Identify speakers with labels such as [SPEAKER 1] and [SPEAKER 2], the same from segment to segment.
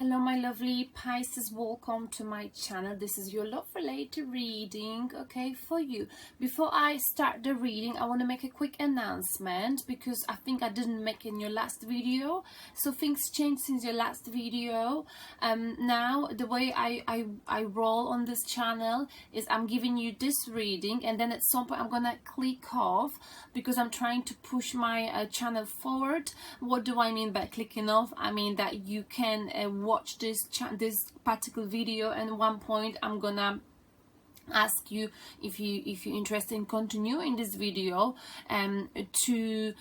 [SPEAKER 1] Hello my lovely Pisces, welcome to my channel. This is your love related reading, okay, for you. Before I start the reading, I want to make a quick announcement because I think I didn't make in your last video. So things changed since your last video. Now the way I roll on this channel is I'm giving you this reading and then at some point I'm gonna click off because I'm trying to push my channel forward. What do I mean by clicking off? I mean that you can watch this particular video, and at one point I'm gonna ask you if you're interested in continuing this video to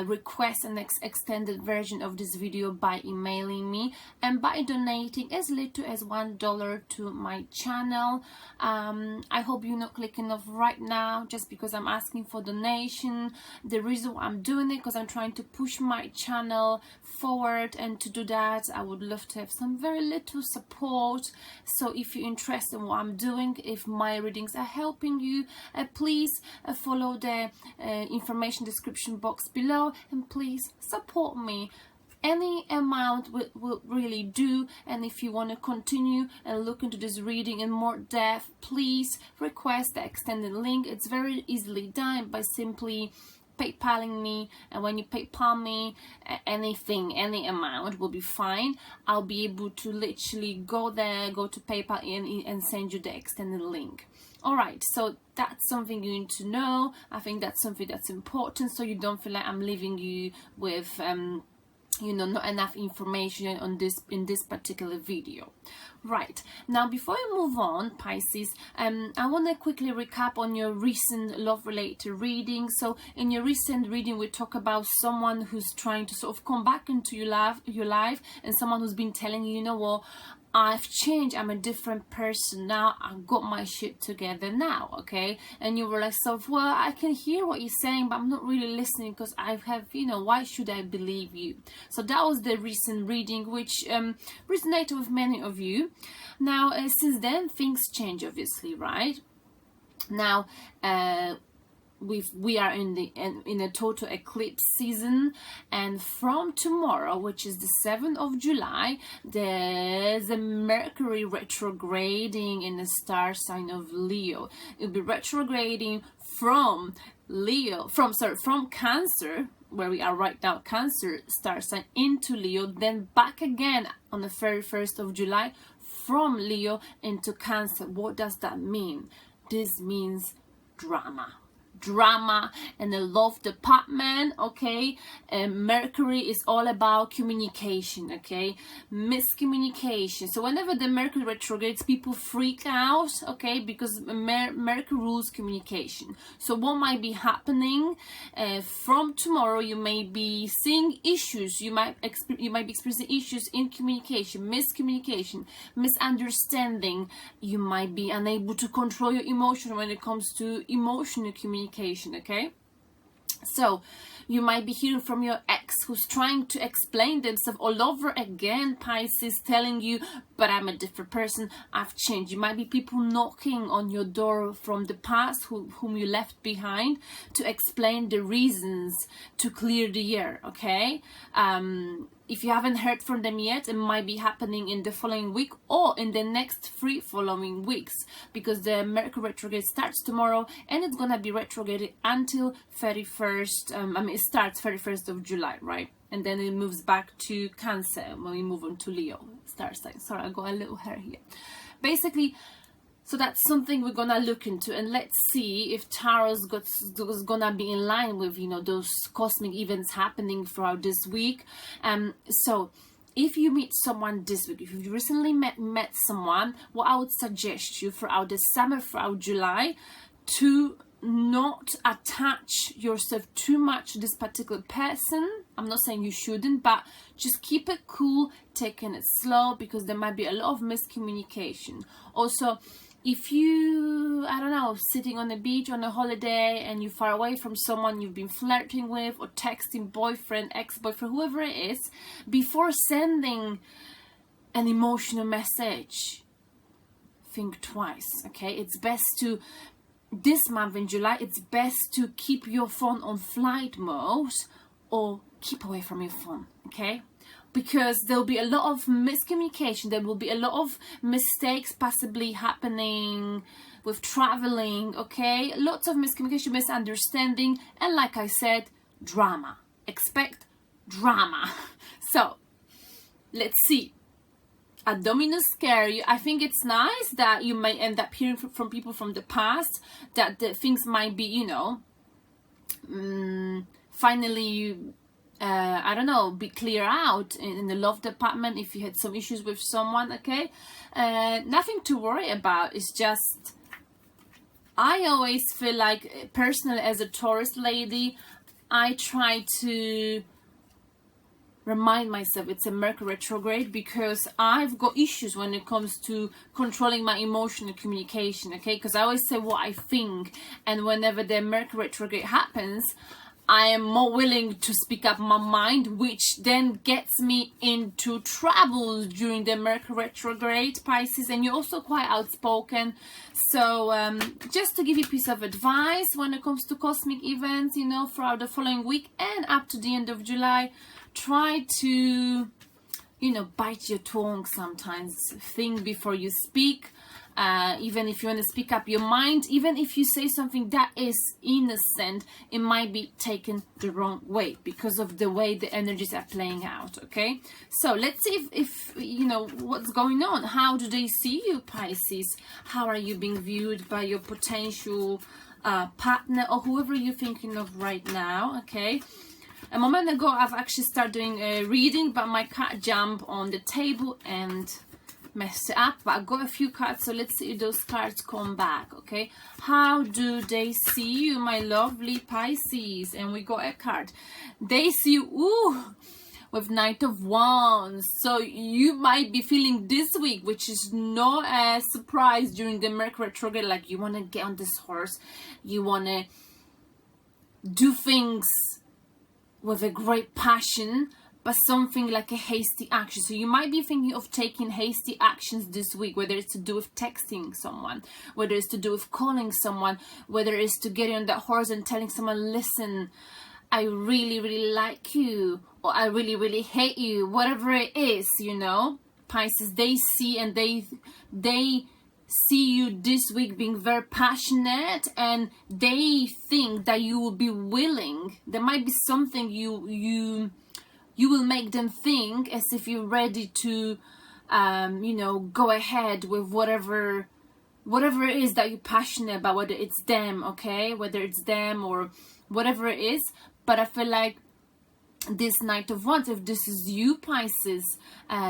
[SPEAKER 1] request an extended version of this video by emailing me and by donating as little as $1 to my channel. I hope you're not clicking off right now just because I'm asking for donation. The reason why I'm doing it because I'm trying to push my channel forward, and to do that I would love to have some very little support. So if you're interested in what I'm doing, if my readings are helping you, please follow the information description box below and please support me. Any amount will really do, and if you want to continue and look into this reading in more depth, please request the extended link. It's very easily done by simply PayPaling me, and when you PayPal me anything, any amount will be fine. I'll be able to literally go there, go to PayPal and send you the extended link. Alright, so that's something you need to know. I think that's something that's important, so you don't feel like I'm leaving you with you know, not enough information on this in this particular video. Right, now before I move on, Pisces, I want to quickly recap on your recent love related reading. So in your recent reading we talk about someone who's trying to sort of come back into your life, and someone who's been telling you, you know what, I've changed, I'm a different person now, I've got my shit together now, okay? And you were like, so, well, I can hear what you're saying, but I'm not really listening because I have, you know, why should I believe you? So that was the recent reading, which resonated with many of you. Now, since then, things change, obviously, right? Now, we are in a total eclipse season, and from tomorrow, which is the 7th of July, there's a Mercury retrograding in the star sign of Leo. It'll be retrograding from Cancer, where we are right now, Cancer star sign, into Leo, then back again on the 31st of July from Leo into Cancer. What does that mean? This means drama in the love department, okay? Mercury is all about communication, okay? Miscommunication. So whenever the Mercury retrogrades, people freak out, okay? Because Mercury rules communication. So what might be happening from tomorrow, you may be seeing issues, you might be experiencing issues in communication, miscommunication, misunderstanding. You might be unable to control your emotion when it comes to emotional communication, okay? So you might be hearing from your ex who's trying to explain themselves all over again, Pisces, telling you, but I'm a different person, I've changed. You might be people knocking on your door from the past whom you left behind to explain the reasons to clear the air, okay? If you haven't heard from them yet, it might be happening in the following week or in the next 3 following weeks, because the Mercury retrograde starts tomorrow and it's gonna be retrograded until 31st. It starts 31st of July, right? And then it moves back to Cancer when we move on to Leo star sign. Sorry, I got a little hair here. Basically, so that's something we're gonna look into, and let's see if Tarot's gonna be in line with, you know, those cosmic events happening throughout this week. So if you meet someone this week, if you recently met someone, what I would suggest you throughout the summer, throughout July, to not attach yourself too much to this particular person. I'm not saying you shouldn't, but just keep it cool, taking it slow, because there might be a lot of miscommunication. Also, if you, I don't know, sitting on the beach on a holiday and you're far away from someone you've been flirting with or texting, boyfriend, ex-boyfriend, whoever it is, before sending an emotional message, think twice, okay? It's best to, this month in July, it's best to keep your phone on flight mode or keep away from your phone, okay? because there'll be a lot of miscommunication, there will be a lot of mistakes possibly happening with traveling, okay? Lots of miscommunication, misunderstanding, and like I said, drama. Expect drama. So let's see. I don't mean to scare you. I think it's nice that you may end up hearing from people from the past, that the things might be, you know, finally, I don't know, be clear out in the love department if you had some issues with someone, okay? Nothing to worry about. It's just, I always feel like, personally, as a Taurus lady, I try to remind myself it's a Mercury retrograde, because I've got issues when it comes to controlling my emotional communication, okay? Because I always say what I think, and whenever the Mercury retrograde happens, I am more willing to speak up my mind, which then gets me into troubles during the Mercury retrograde, Pisces. And you're also quite outspoken. So just to give you a piece of advice when it comes to cosmic events, you know, throughout the following week and up to the end of July, try to, you know, bite your tongue sometimes. Think before you speak. Even if you want to speak up your mind, even if you say something that is innocent, it might be taken the wrong way because of the way the energies are playing out, okay? So let's see if you know what's going on. How do they see you, Pisces? How are you being viewed by your potential partner or whoever you're thinking of right now, okay? A moment ago, I've actually started doing a reading, but my cat jumped on the table and messed it up. But I've got a few cards, so let's see if those cards come back, okay? How do they see you, my lovely Pisces? And we got a card. They see you, ooh, with Knight of Wands. So you might be feeling this week, which is not a surprise during the Mercury retrograde, like you want to get on this horse, you want to do things with a great passion, but something like a hasty action. So you might be thinking of taking hasty actions this week, whether it's to do with texting someone, whether it's to do with calling someone, whether it's to get on that horse and telling someone, listen, I really, really like you, or I really, really hate you, whatever it is, you know. Pisces, they see and they see you this week being very passionate, and they think that you will be willing. There might be something you will make them think as if you're ready to you know, go ahead with whatever it is that you're passionate about, whether it's them, okay, whether it's them or whatever it is. But I feel like this Knight of Wands, if this is you, Pisces,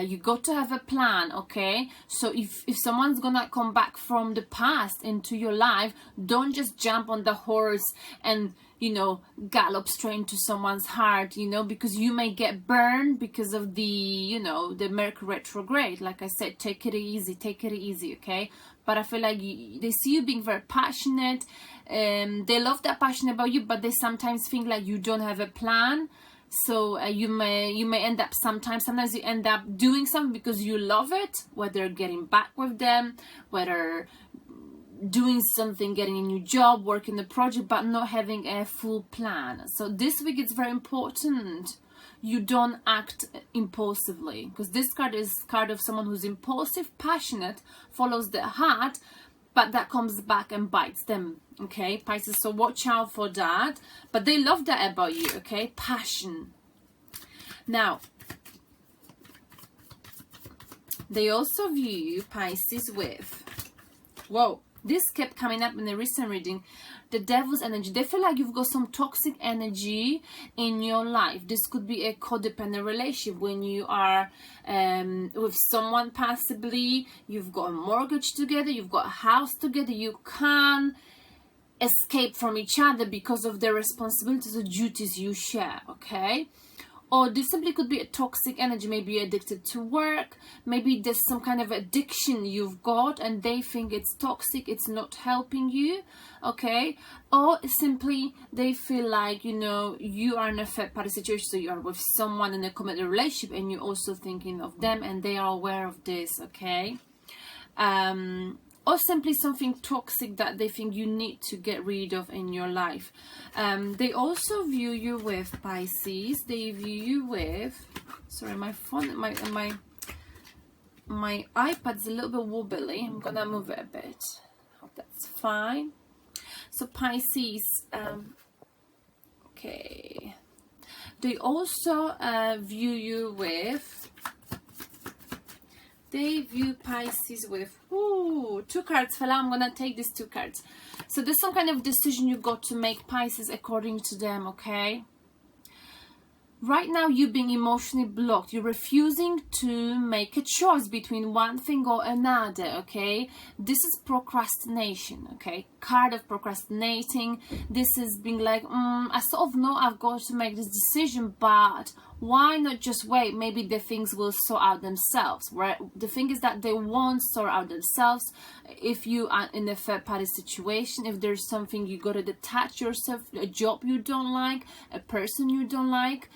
[SPEAKER 1] you got to have a plan, okay? So if someone's gonna come back from the past into your life, don't just jump on the horse and, you know, gallop straight into someone's heart, you know, because you may get burned because of the, you know, the Mercury retrograde. Like I said, take it easy, okay? But I feel like they see you being very passionate, they love that passion about you, but they sometimes think like you don't have a plan. So you may end up sometimes you end up doing something because you love it, whether getting back with them, whether doing something, getting a new job, working the project, but not having a full plan. So this week it's very important you don't act impulsively, because this card is card of someone who's impulsive, passionate, follows their heart, but that comes back and bites them, okay, Pisces? So watch out for that. But they love that about you, okay? Passion. Now, they also view you, Pisces, with, whoa, this kept coming up in the recent reading, the Devil's energy. They feel like you've got some toxic energy in your life. This could be a codependent relationship when you are with someone, possibly you've got a mortgage together, you've got a house together, you can't escape from each other because of the responsibilities or duties you share, okay? Or this simply could be a toxic energy. Maybe you're addicted to work. Maybe there's some kind of addiction you've got and they think it's toxic, it's not helping you, okay? Or simply they feel like, you know, you are in a third party situation, so you are with someone in a committed relationship and you're also thinking of them and they are aware of this, okay? or simply something toxic that they think you need to get rid of in your life. They also view you with, Pisces, they view you with, sorry, my phone, my iPad's a little bit wobbly. I'm gonna move it a bit. Hope that's fine. So Pisces, okay. They also view you with, they view Pisces with, ooh, 2 cards fell out. I'm gonna take these 2 cards. So there's some kind of decision you got to make, Pisces, according to them, okay? Right now, you're being emotionally blocked. You're refusing to make a choice between one thing or another, okay? This is procrastination, okay? Card of procrastinating. This is being like, I sort of know I've got to make this decision, but why not just wait? Maybe the things will sort out themselves, right? The thing is that they won't sort out themselves if you are in a third party situation. If there's something you got to detach yourself, a job you don't like, a person you don't like,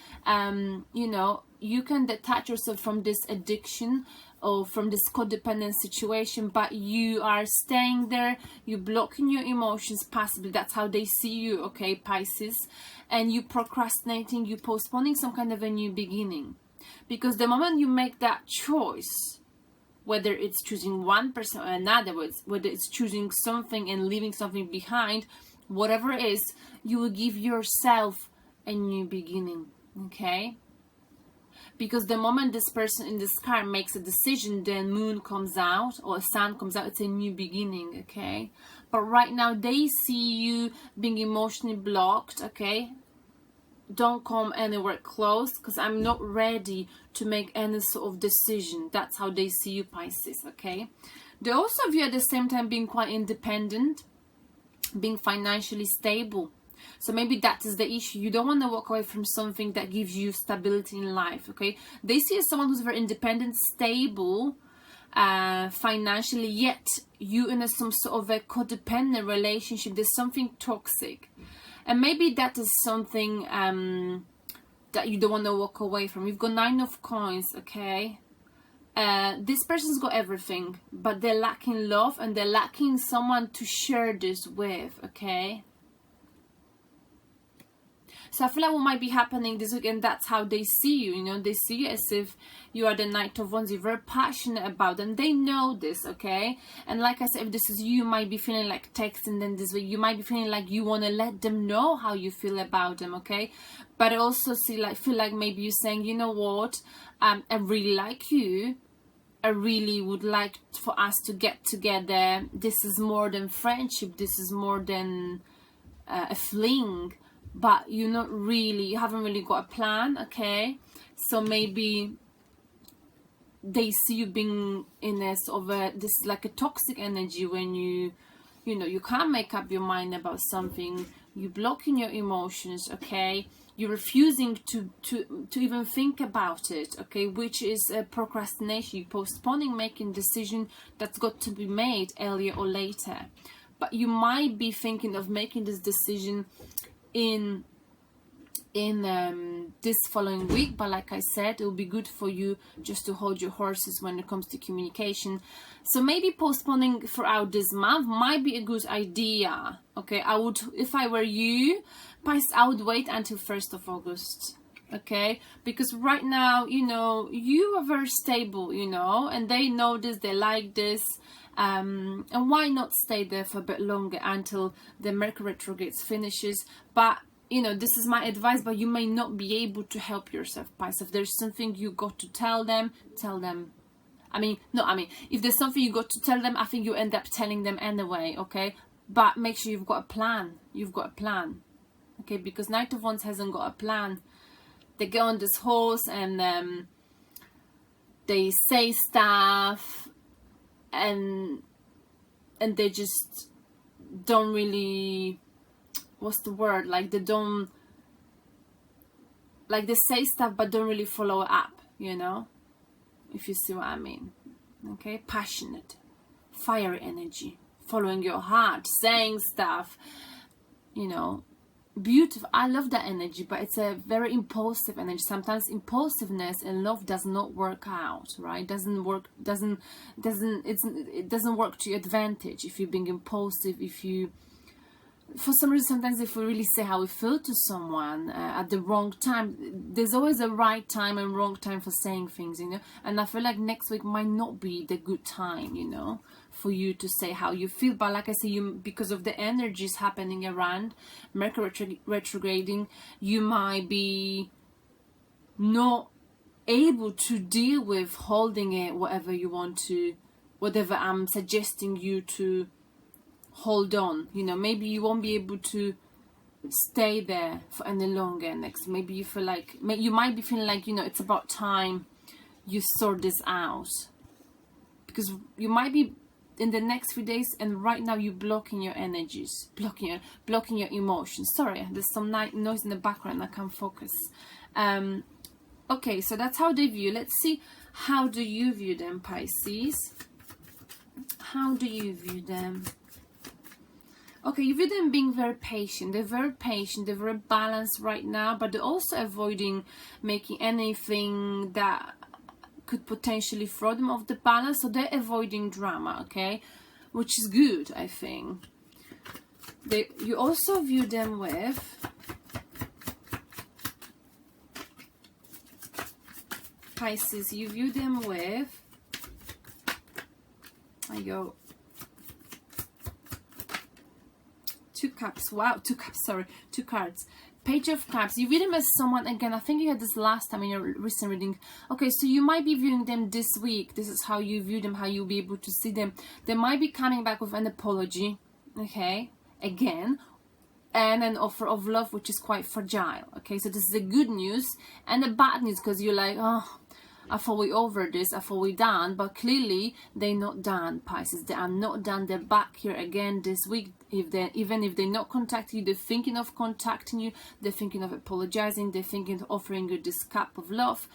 [SPEAKER 1] you know, you can detach yourself from this addiction or from this codependent situation, but you are staying there, you're blocking your emotions passively. That's how they see you, okay, Pisces? And you procrastinating, you postponing some kind of a new beginning. Because the moment you make that choice, whether it's choosing one person or another, whether it's choosing something and leaving something behind, whatever it is, you will give yourself a new beginning, okay? Because the moment this person in this card makes a decision, then moon comes out or sun comes out, it's a new beginning, okay? But right now they see you being emotionally blocked, okay? Don't come anywhere close because I'm not ready to make any sort of decision. That's how they see you, Pisces, okay? They also view at the same time being quite independent, being financially stable. So maybe that is the issue. You don't want to walk away from something that gives you stability in life, okay? They see you as someone who's very independent, stable, financially, yet you in some sort of a codependent relationship. There's something toxic. And maybe that is something that you don't want to walk away from. You've got 9 of coins, okay? This person's got everything, but they're lacking love and they're lacking someone to share this with, okay? So I feel like what might be happening this weekend, that's how they see you, you know, they see you as if you are the Knight of Wands, you're very passionate about them, they know this, okay? And like I said, if this is you, you might be feeling like texting them this week, you might be feeling like you want to let them know how you feel about them, okay? But I also feel like maybe you're saying, you know what, I really like you, I really would like for us to get together, this is more than friendship, this is more than a fling, but you haven't really got a plan, okay? So maybe they see you being in a sort of this like a toxic energy when you know, you can't make up your mind about something, you're blocking your emotions, okay? You're refusing to even think about it, okay? Which is procrastination, you're postponing making decision that's got to be made earlier or later. But you might be thinking of making this decision in this following week, but like I said, it will be good for you just to hold your horses when it comes to communication. So maybe postponing throughout this month might be a good idea, okay? I would, if I were you, Pisces, I would wait until 1st of August, okay? Because right now, you know, you are very stable, you know, and they know this, they like this. And why not stay there for a bit longer until the Mercury retrograde finishes? But you know, this is my advice, but you may not be able to help yourself, Pisces. If there's something you got to tell them, if there's something you got to tell them, I think you end up telling them anyway, okay? But make sure you've got a plan. You've got a plan, okay? Because Knight of Wands hasn't got a plan. They get on this horse and they say stuff, and they just don't really, what's the word, like they don't, like they say stuff but don't really follow up, you know, if you see what I mean, okay? Passionate, fiery energy, following your heart, saying stuff, you know, beautiful. I love that energy, but it's a very impulsive energy. Sometimes impulsiveness in love does not work out, right? It doesn't work to your advantage if you're being impulsive. If you, for some reason, sometimes if we really say how we feel to someone at the wrong time, there's always a right time and wrong time for saying things, you know. And I feel like next week might not be the good time, you know, for you to say how you feel. But like I say, you, because of the energies happening around Mercury retrograding, you might be not able to deal with holding it, whatever you want to, whatever I'm suggesting you to hold on, you know. Maybe you won't be able to stay there for any longer next. Maybe you feel like, you might be feeling like, you know, it's about time you sort this out, because you might be in the next few days, and right now you're blocking your energies, blocking your emotions. Sorry, there's some noise in the background, I can't focus. Okay, so that's how they view. Let's see, how do you view them, Pisces? How do you view them? Okay, you view them being very patient. They're very patient, they're very balanced right now, but they're also avoiding making anything that could potentially throw them off the balance. So they're avoiding drama, okay, which is good, I think. You also view them with Pisces. You view them with, I go, two cups. Wow, two cups, sorry, two cards. Page of Cups. You view them as someone, again, I think you had this last time in your recent reading. Okay, so you might be viewing them this week. This is how you view them, how you'll be able to see them. They might be coming back with an apology, okay, again, and an offer of love, which is quite fragile, okay. So this is the good news and the bad news, because you're like, oh, I thought we over this, I thought we done, but clearly they're not done, Pisces. They are not done. They're back here again this week. Even if they're not contacting you, they're thinking of contacting you, they're thinking of apologizing, they're thinking of offering you this cup of love,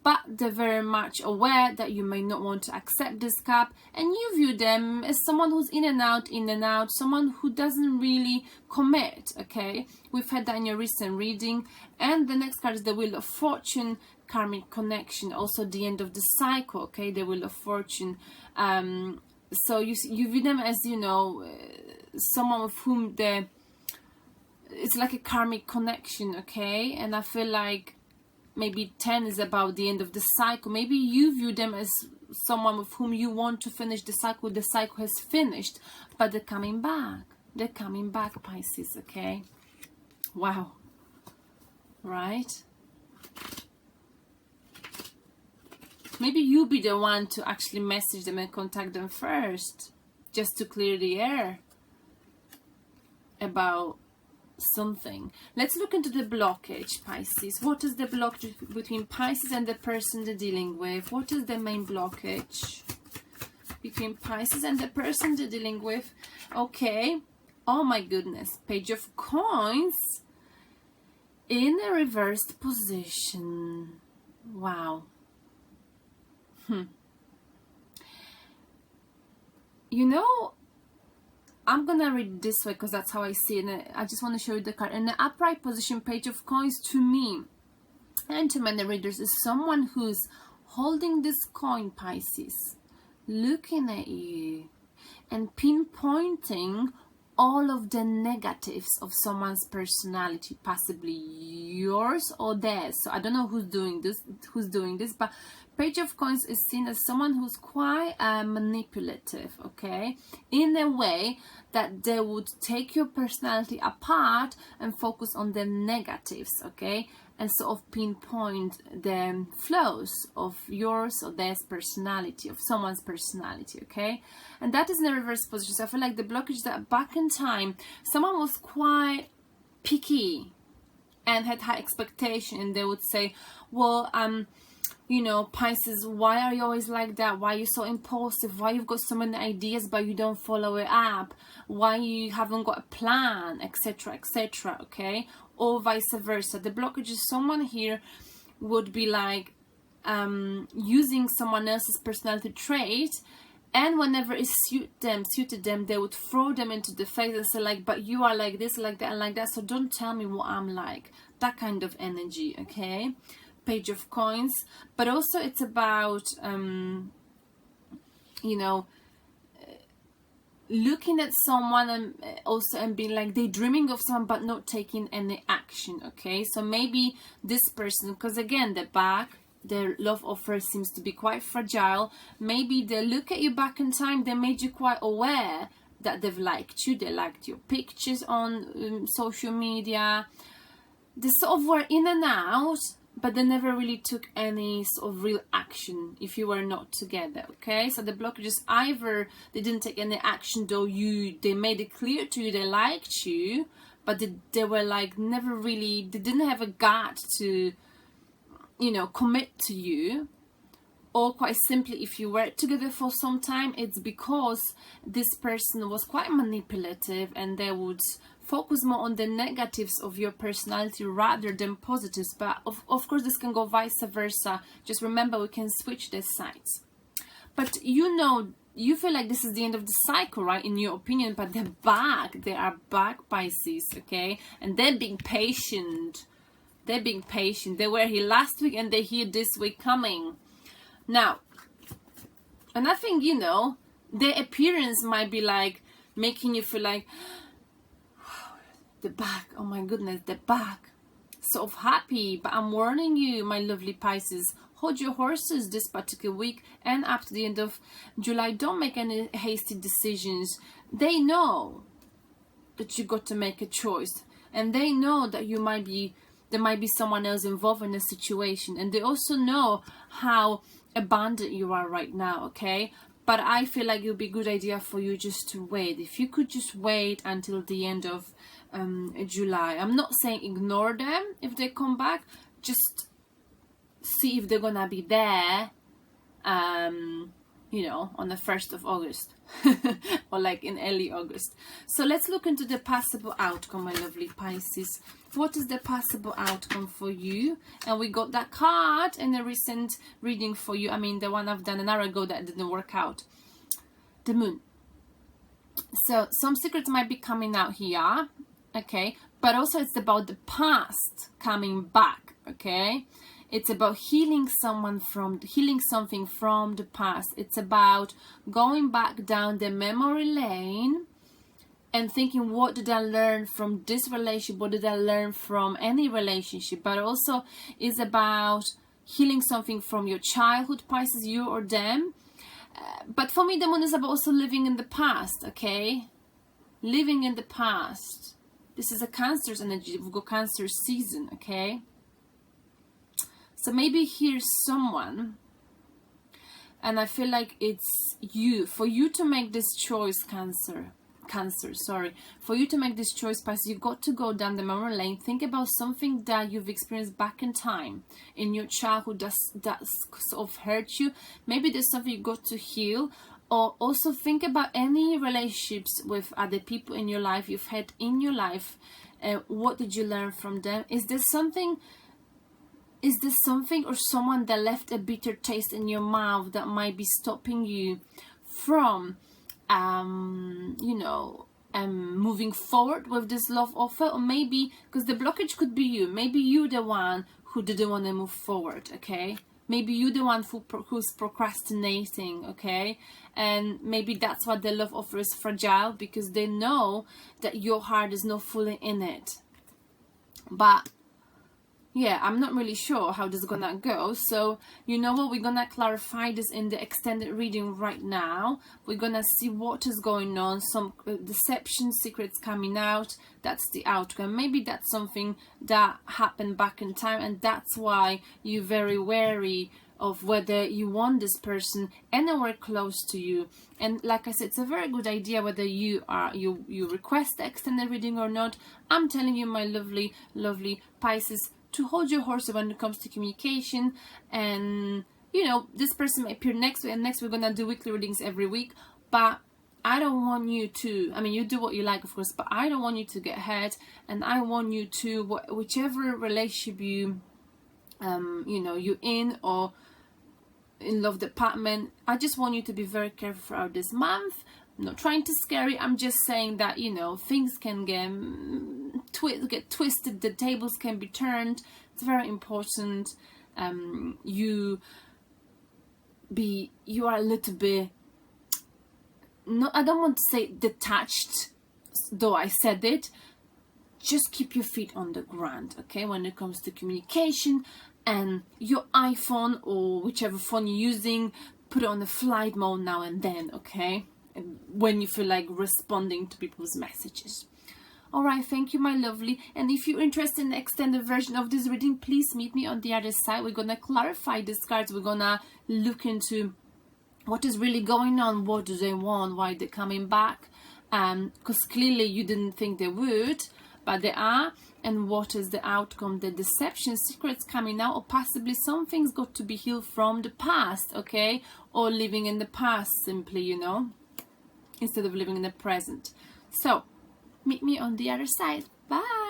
[SPEAKER 1] but they're very much aware that you may not want to accept this cup, and you view them as someone who's in and out, someone who doesn't really commit, okay. We've had that in your recent reading. And the next card is the Wheel of Fortune, karmic connection, also the end of the cycle, okay, the Wheel of Fortune. So you view them as, you know, someone with whom it's like a karmic connection, okay. And I feel like maybe 10 is about the end of the cycle. Maybe you view them as someone with whom you want to finish the cycle. The cycle has finished, but they're coming back. They're coming back, Pisces, okay. Wow. Right? Maybe you be the one to actually message them and contact them first, just to clear the air about something. Let's look into the blockage, Pisces. What is the blockage between Pisces and the person they're dealing with? What is the main blockage between Pisces and the person they're dealing with? Okay. Oh my goodness. Page of Coins in a reversed position. Wow. You know, I'm gonna read it this way because that's how I see it. I just want to show you the card. In the upright position, Page of Coins, to me and to many readers, is someone who's holding this coin, Pisces, looking at you and pinpointing all of the negatives of someone's personality, possibly yours or theirs. So I don't know who's doing this, but Page of Coins is seen as someone who's quite manipulative, okay, in a way that they would take your personality apart and focus on the negatives, okay, and sort of pinpoint the flaws of yours or theirs personality, of someone's personality, okay. And that is in a reverse position. So I feel like the blockage that back in time someone was quite picky and had high expectation, and they would say, well, you know, Pisces, why are you always like that? Why are you so impulsive? Why you've got so many ideas but you don't follow it up? Why you haven't got a plan, etc., etc., okay? Or vice versa. The blockage is someone here would be like using someone else's personality trait And whenever it suited them, they would throw them into the face and say like, but you are like this, like that, and like that, so don't tell me what I'm like. That kind of energy, okay? Page of Coins. But also it's about, you know, looking at someone and being like, they're dreaming of someone but not taking any action, okay? So maybe this person, because again, their love offer seems to be quite fragile. Maybe they look at you back in time, they made you quite aware that they've liked you, they liked your pictures on social media. They sort of were in and out, but they never really took any sort of real action if you were not together, okay? So the blockages, either they didn't take any action, though they made it clear to you they liked you, but they were like never really, they didn't have a gut to, you know, commit to you. Or quite simply, if you were together for some time, it's because this person was quite manipulative and they would focus more on the negatives of your personality rather than positives. But of course this can go vice versa. Just remember, we can switch the sides. But you know, you feel like this is the end of the cycle, right, in your opinion, but they're back. They are back, Pisces, okay? And they're being patient. They're being patient. They were here last week and they're here this week coming. Now, and I think, you know, their appearance might be like making you feel like, they're back, oh my goodness, they're back. Sort of happy, but I'm warning you, my lovely Pisces, hold your horses this particular week and up to the end of July. Don't make any hasty decisions. They know that you got to make a choice, and they know that there might be someone else involved in the situation, and they also know how abundant you are right now, okay? But I feel like it would be a good idea for you just to wait. If you could just wait until the end of July. I'm not saying ignore them if they come back. Just see if they're gonna be there, you know, on the 1st of August or like in early August. So let's look into the possible outcome, my lovely Pisces. What is the possible outcome for you? And we got that card in a recent reading for you. I mean, the one I've done an hour ago that didn't work out. The Moon. So some secrets might be coming out here, okay? But also it's about the past coming back, okay? It's about healing something from the past. It's about going back down the memory lane and thinking, what did I learn from this relationship? What did I learn from any relationship? But also is about healing something from your childhood, Pisces, you or them. But for me, the Moon is about also living in the past, okay? Living in the past. This is a Cancer's energy. We've got Cancer season, okay? So maybe here's someone, and I feel like it's you. For you to make this choice, for you to make this choice, Pisces, you've got to go down the memory lane. Think about something that you've experienced back in time, in your childhood, that sort of hurt you. Maybe there's something you got to heal. Or also think about any relationships with other people in your life you've had in your life. What did you learn from them? Is there something or someone that left a bitter taste in your mouth that might be stopping you from, you know, moving forward with this love offer? Or maybe, because the blockage could be you, maybe you the one who didn't want to move forward, okay? Maybe you're the one who's procrastinating, okay? And maybe that's why the love offer is fragile, because they know that your heart is not fully in it. But yeah, I'm not really sure how this is gonna go. So you know what, we're gonna clarify this in the extended reading right now. We're gonna see what is going on, some deception, secrets coming out. That's the outcome. Maybe that's something that happened back in time, and that's why you're very wary of whether you want this person anywhere close to you. And like I said, it's a very good idea whether you request the extended reading or not. I'm telling you, my lovely Pisces, to hold your horse when it comes to communication. And you know, this person may appear next week, and next we're gonna do weekly readings every week. But I don't want you to, I mean, you do what you like, of course, but I don't want you to get hurt. And I want you to, whichever relationship you know, you're in, or in love department, I just want you to be very careful throughout this month. I'm not trying to scare you, I'm just saying that, you know, things can get twisted, the tables can be turned. It's very important you are a little bit, no, I don't want to say detached, though I said it. Just keep your feet on the ground, okay, when it comes to communication. And your iPhone or whichever phone you're using, put it on the flight mode now and then, okay, when you feel like responding to people's messages. All right, thank you, my lovely. And if you're interested in the extended version of this reading, please meet me on the other side. We're gonna clarify these cards. We're gonna look into what is really going on, what do they want, why they're coming back, because clearly you didn't think they would, but they are. And what is the outcome, the deception, secrets coming out, or possibly something's got to be healed from the past, okay, or living in the past simply, you know, instead of living in the present. So meet me on the other side. Bye.